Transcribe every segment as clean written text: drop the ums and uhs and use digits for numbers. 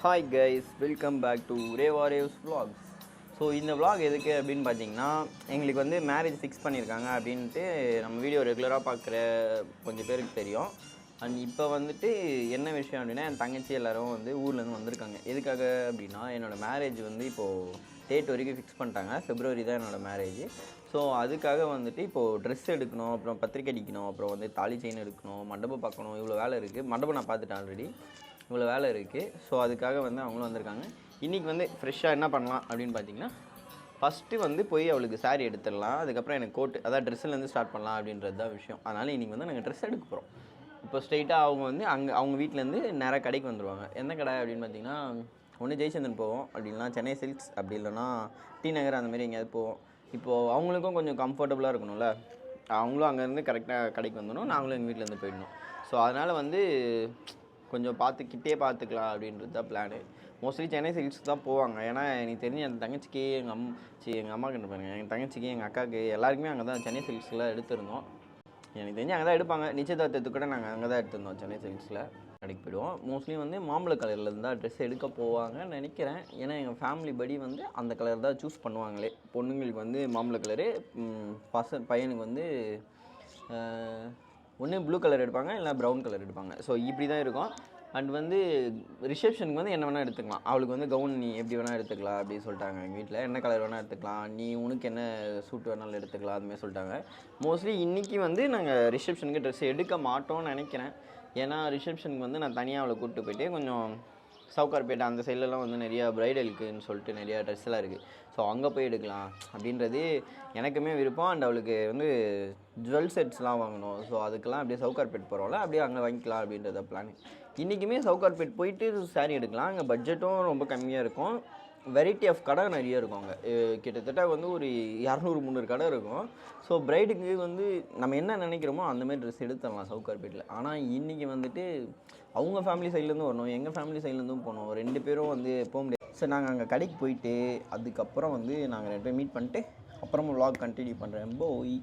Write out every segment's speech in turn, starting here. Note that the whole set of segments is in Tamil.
Hi guys, welcome back to ரேவாரேவ்ஸ் vlogs. ஸோ இந்த vlog எதுக்கு அப்படின்னு பார்த்தீங்கன்னா, எங்களுக்கு வந்து மேரேஜ் ஃபிக்ஸ் பண்ணியிருக்காங்க அப்படின்ட்டு நம்ம வீடியோ ரெகுலராக பார்க்குற கொஞ்சம் பேருக்கு தெரியும். அண்ட் இப்போ வந்துட்டு என்ன விஷயம் அப்படின்னா, என் தங்கச்சி எல்லோரும் வந்து ஊர்லேருந்து வந்திருக்காங்க. எதுக்காக அப்படின்னா, என்னோடய மேரேஜ் வந்து இப்போது டேட் வரைக்கும் ஃபிக்ஸ் பண்ணிட்டாங்க. February தான் என்னோடய மேரேஜ். ஸோ அதுக்காக வந்துட்டு இப்போது ட்ரெஸ் எடுக்கணும், அப்புறம் பத்திரிக்கை அடிக்கணும், அப்புறம் வந்து தாலி செயின் எடுக்கணும், மண்டபம் பார்க்கணும், இவ்வளோ வேலை இருக்குது. மண்டபம் நான் பார்த்துட்டேன் ஆல்ரெடி, இவ்வளோ வேலை இருக்குது. ஸோ அதுக்காக வந்து அவங்களும் வந்திருக்காங்க. இன்றைக்கி வந்து ஃப்ரெஷ்ஷாக என்ன பண்ணலாம் அப்படின்னு பார்த்தீங்கன்னா, ஃபஸ்ட்டு வந்து போய் அவளுக்கு சாரீ எடுத்துடலாம். அதுக்கப்புறம் எனக்கு கோட்டு, அதாவது ட்ரெஸ்ஸுலேருந்து ஸ்டார்ட் பண்ணலாம் அப்படின்றது தான் விஷயம். அதனால் இன்றைக்கி வந்து நாங்கள் ட்ரெஸ் எடுக்க போகிறோம். இப்போ ஸ்ட்ரெயிட்டாக அவங்க வந்து அவங்க வீட்டிலேருந்து நேராக கடைக்கு வந்துடுவாங்க. எந்த கடை அப்படின்னு பார்த்தீங்கன்னா, ஒன்று ஜெயச்சந்திரன் போவோம், அப்படி இல்லைனா சென்னை சில்க்ஸ், அப்படி இல்லைனா டி நகர், அந்தமாரி எங்கேயாவது போவோம். இப்போது அவங்களுக்கும் கொஞ்சம் கம்ஃபர்டபுளாக இருக்கணும்ல, அவங்களும் அங்கேருந்து கரெக்டாக கடைக்கு வந்துடணும், நாங்களும் எங்கள் வீட்டிலேருந்து போயிடணும். ஸோ அதனால் வந்து கொஞ்சம் கிட்டே பார்த்துக்கலாம் அப்படின்றது தான் பிளானு. மோஸ்ட்லி சென்னை சில்க்ஸ் தான் போவாங்க. ஏன்னா எனக்கு தெரிஞ்சு என் தங்கச்சிக்கு எங்கள் அம்மாக்கிட்ட பாருங்க, எங்கள் தங்கச்சிக்கு எங்கள் அக்காவுக்கு எல்லாருக்குமே அங்கே தான் சென்னை சில்க்ஸில் எடுத்திருந்தோம். எனக்கு தெரிஞ்சு அங்கே தான் எடுப்பாங்க. நிச்சயதார்த்தத்துக்கு கூட நாங்கள் அங்கே தான் எடுத்திருந்தோம், சென்னை சில்க்ஸில். கடைக்கு போயிடுவோம். மோஸ்ட்லி வந்து மாம்பழ கலரில் தான் ட்ரெஸ் எடுக்க போவாங்கன்னு நினைக்கிறேன். ஏன்னா எங்கள் ஃபேமிலி படி வந்து அந்த கலர் தான் சூஸ் பண்ணுவாங்களே. பொண்ணுங்களுக்கு வந்து மாம்பழ கலரு, பையனுக்கு வந்து ஒன்று ப்ளூ கலர் எடுப்பாங்க, இல்லை ப்ரௌன் கலர் எடுப்பாங்க. ஸோ இப்படி தான் இருக்கும். அண்ட் வந்து ரிசப்ஷனுக்கு வந்து என்ன வேணால் எடுத்துக்கலாம். அவளுக்கு வந்து கவுன் நீ எப்படி வேணால் எடுத்துக்கலாம் அப்படின்னு சொல்லிட்டாங்க. எங்கள் வீட்டில் என்ன கலர் வேணால் எடுத்துக்கலாம், நீ உனக்கு என்ன சூட் வேணாலும் எடுத்துக்கலாம், அதுமாதிரி சொல்லிட்டாங்க. மோஸ்ட்லி இன்றைக்கி வந்து நாங்கள் ரிசப்ஷனுக்கு ட்ரெஸ் எடுக்க மாட்டோம்னு நினைக்கிறேன். ஏன்னா ரிசப்ஷனுக்கு வந்து நான் தனியாக அவளை கூப்பிட்டு போயிட்டு கொஞ்சம் சவுகார்பேட்டை அந்த சைட்லலாம் வந்து நிறையா ப்ரைடலுக்குன்னு சொல்லிட்டு நிறையா ட்ரெஸ்ஸெல்லாம் இருக்குது. ஸோ அங்கே போய் எடுக்கலாம் அப்படின்றது எனக்குமே விருப்பம். அண்ட் அவளுக்கு வந்து ஜுவல் செட்ஸ்லாம் வாங்கணும். ஸோ அதுக்கெல்லாம் அப்படியே சவுகார்பேட் போகிறோம்ல, அப்படியே அங்கே வாங்கிக்கலாம் அப்படின்றத பிளான். இன்றைக்குமே சவுகார்பேட் போயிட்டு சாரீ எடுக்கலாம். அங்கே பட்ஜெட்டும் ரொம்ப கம்மியாக இருக்கும். வெரைட்டி ஆஃப் கடை நிறைய இருக்கும் அங்கே. கிட்டத்தட்ட வந்து ஒரு 200-300 கடை இருக்கும். ஸோ ப்ரைடுக்கு வந்து நம்ம என்ன நினைக்கிறோமோ அந்தமாதிரி ட்ரெஸ் எடுத்துடலாம் சவுகார்பேட்டில். ஆனால் இன்றைக்கி வந்துட்டு அவங்க ஃபேமிலி சைட்லேருந்து வரணும், எங்கள் ஃபேமிலி சைட்லேருந்தும் போகணும். 2 பேரும் வந்து போக முடியாது. ஸோ நாங்கள் அங்கே கடைக்கு போயிட்டு அதுக்கப்புறம் வந்து நாங்கள் 2 பேரும் மீட் பண்ணிட்டு அப்புறமா vlog கண்டினியூ பண்ணுறேன். போய்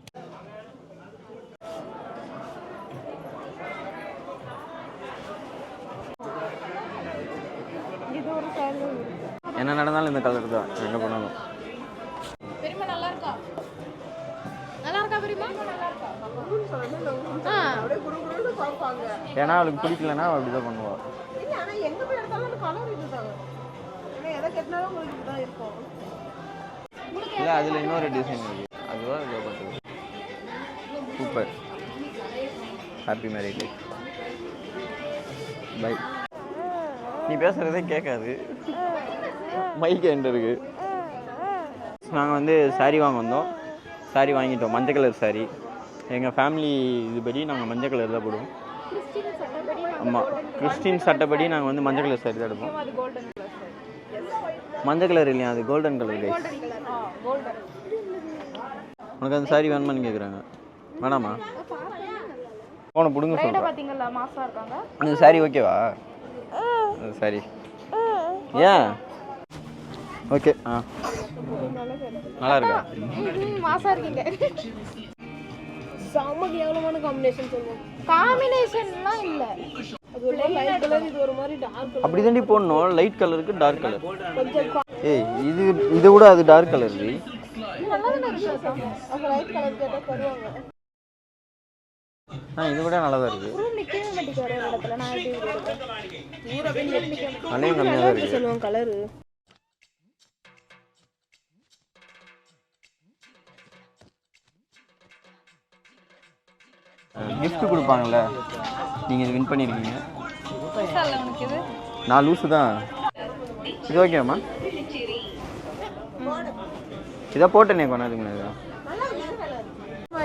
என்ன நடந்தாலும் இந்த கலர் தான் எங்கே போனாலும். ஏன்னா அவளுக்கு பிடிக்கலன்னா அப்படி தான் பண்ணுவாள். இல்லை அதில் இன்னொரு டிசைன் இருக்குது, அதுவாக இதை பார்த்து. Super. Happy marriage life. Bye. நீ பேசுகிறதே கேட்காது, மைக் என்கிட்ட இருக்குது. நாங்கள் வந்து சாரீ வாங்க வந்தோம். சாரீ வாங்கிட்டோம், மஞ்சள் கலர் சாரீ. எங்கள் ஃபேமிலி இதுபடி நாங்கள் மஞ்சள் கலர் தான் போடுவோம். ஆமாம், கிறிஸ்டின் சட்டப்படி நாங்கள் வந்து மஞ்சள் கலர் சாரீ தான் எடுப்போம். மஞ்சள் கலர் இல்லையா, அது கோல்டன் கலர் கைஸ். உனக்கு அந்த சாரீ வேணுமான்னு கேட்குறாங்க. வேணாமா? போன பிடுங்க சொல்லுங்கள். அந்த சாரீ ஓகேவா? சரி, ஏன் ஓகே. நல்லா இருக்கா? மாசா இருக்கீங்க. செம கேவலமான காம்பினேஷன் சொல்லுவோம். காம்பினேஷன்லாம் இல்ல, அது ஒரு லைட் கலர், இது ஒரு மாதிரி டார்க் கலர். அப்படி தாண்டி போடணும். லைட் கலருக்கு டார்க் கலர். ஏய் இது விட அது டார்க் கலர். இது நல்லா தான இருக்கு. அப்ப லைட் கலர் கேட்டா தருவாங்க. இது விட நல்லா தான் இருக்கு. ரூம் நிக்கவே மாட்டேங்குது ஒரே இடத்துல. நான் எப்படி இருக்கேன் பூரா வெளிய நிக்க. அண்ணே கம்மியா தான் இருக்கு சொல்லுவாங்க கலர். கிஃப்ட் கொடுப்பாங்கல்ல, நீங்கள் வின் பண்ணியிருக்கீங்க. நான் லூஸு தான். இது ஓகேம்மா? இதை போட்டேனே கொண்டாதுக்கு முன்னாடி.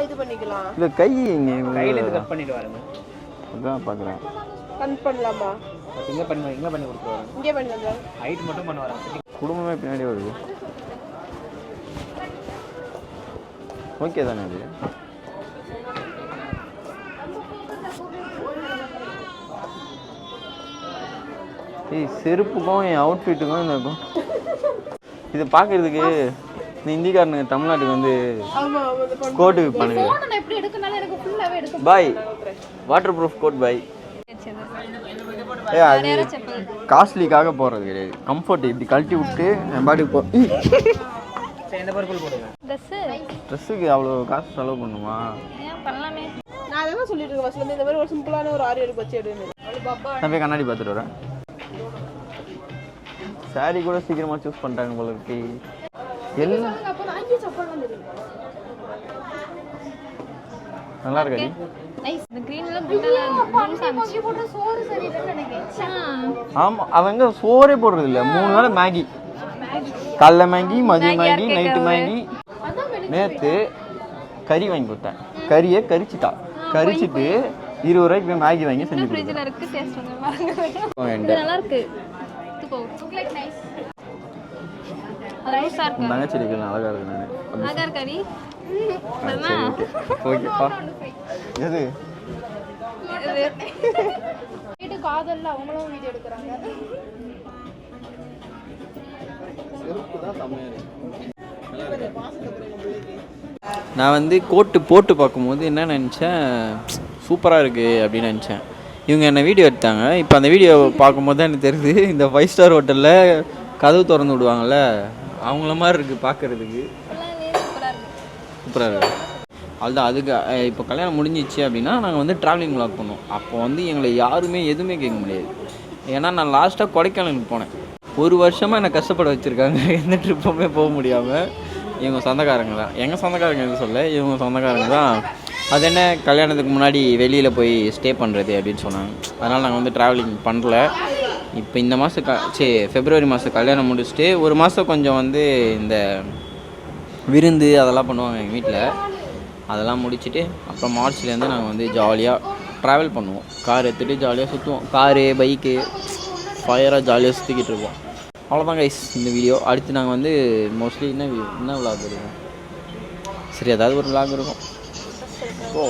இது பண்ணிக்கலாம். இல்லை கை இங்கே கையில் இது கட் பண்ணிட்டு வரேங்க. அதான் பார்க்குறேன். கட் பண்ணலாமா? இங்கே பண்ணி கொடுத்துருவாங்க. இங்கே பண்ணுங்க. ஹைட் மட்டும் பண்ண வரேன். குடும்பமே பின்னாடி வருது. ஓகே தானே அது? செருப்புக்கும் என் அவுட்ஃபிட்டுக்கும் இந்த இதை பார்க்குறதுக்கு இந்த இந்திக்காரனுங்க தமிழ்நாட்டுக்கு வந்து கோட்டு பண்ணுங்க. பாய் வாட்டர் ப்ரூஃப் கோட் பாய். அது காஸ்ட்லிக்காக போகிறது கிடையாது. கம்ஃபர்ட் இப்படி கழட்டி விட்டு என் பாட்டுக்கு சரி இந்த பர்பிள் போடுங்க. ட்ரெஸ்ஸுக்கு அவ்வளோ காசு செலவு பண்ணுமா? பண்ணலாமே. நான் அதெல்லாம் சொல்லிட்டு இருக்கேன் ஃபர்ஸ்ட்ல இந்த மாதிரி ஒரு சிம்பிளான ஒரு ஆரி ஒர்க் வச்சு எடுன்னு. நான் போய் கண்ணாடி பார்த்துட்டு வரேன். சாரி கூட சீக்கிரமாக சூஸ் பண்ணிட்டாங்க போல இருக்கு. எல்லாம் நல்லா இருக்காடி. நைஸ். இந்த கிரீன்ல குண்டலா போட்டு சோறு சரியில்லைன்னு நினைக்கிறேன். ஆமாம், அவங்க சோறே போடுறது இல்லை. 3 வேளை மேகி. காலைல மேகி, மதியம் மேகி, நைட்டு மேகி. நேற்று கறி வாங்கி கொடுத்தேன். கறியை கரிச்சிட்டா. கரிச்சிட்டு 20 ரூபாய்க்கு போய் மேகி வாங்கி செஞ்சு ஃப்ரிட்ஜ்ல இருக்கு. டேஸ்ட் வந்து கொடுத்தேன். பாருங்க. நல்லா இருக்கு. துக்கோ. Look like nice. அது சார் உன் தங்கச்சி இருக்கு, அழகா இருக்கு. நான் அழகா இருக்கடி. ஓகேப்பா. எது வீட்டு காதல்ல அவங்களும் வீடியோ எடுக்கிறாங்க. நான் வந்து கோட்டு போட்டு பார்க்கும்போது என்ன நினச்சேன், சூப்பராக இருக்குது அப்படின்னு நினச்சேன். இவங்க என்ன வீடியோ எடுத்தாங்க. இப்போ அந்த வீடியோ பார்க்கும்போது தான் எனக்கு தெரியுது, இந்த 5 ஸ்டார் ஹோட்டலில் கதவு திறந்து விடுவாங்கள்ல, அவங்கள மாதிரி இருக்குது பார்க்குறதுக்கு. சூப்பராக இருக்குது. அதுதான். அதுக்கு இப்போ கல்யாணம் முடிஞ்சிச்சு அப்படின்னா நாங்கள் வந்து ட்ராவலிங் vlog பண்ணோம். அப்போ வந்து எங்களை யாருமே எதுவுமே கேட்க முடியாது. ஏன்னா நான் லாஸ்ட்டாக கொடைக்கானலுக்கு போனேன். 1 வருஷமாக என்னை கஷ்டப்பட வச்சுருக்காங்க. எந்த ட்ரிப்புமே போக முடியாமல். இவங்க சொந்தக்காரங்க தான். எங்கள் சொந்தக்காரங்க எதுவும் சொல்ல, இவங்க சொந்தக்காரங்க தான். அது என்ன கல்யாணத்துக்கு முன்னாடி வெளியில் போய் ஸ்டே பண்ணுறது அப்படின்னு சொன்னாங்க. அதனால் நாங்கள் வந்து ட்ராவலிங் பண்ணல. இப்போ இந்த மாதம் ஃபெப்ரவரி மாதம் கல்யாணம் முடிச்சுட்டு 1 மாதம் கொஞ்சம் வந்து இந்த விருந்து அதெல்லாம் பண்ணுவாங்க எங்கள் வீட்டில். அதெல்லாம் முடிச்சுட்டு அப்புறம் மார்ச்லேருந்து நாங்கள் வந்து ஜாலியாக ட்ராவல் பண்ணுவோம். கார் எடுத்துகிட்டு ஜாலியாக சுற்றுவோம். காரு, பைக்கு, ஃபயராக ஜாலியாக சுற்றிக்கிட்டு இருக்கோம். அவ்வளோதான் கைஸ் இந்த வீடியோ. அடுத்து நாங்கள் வந்து மோஸ்ட்லி என்ன விளாக் இருக்கும், சரி ஏதாவது ஒரு விளாக் இருக்கும். ஸோ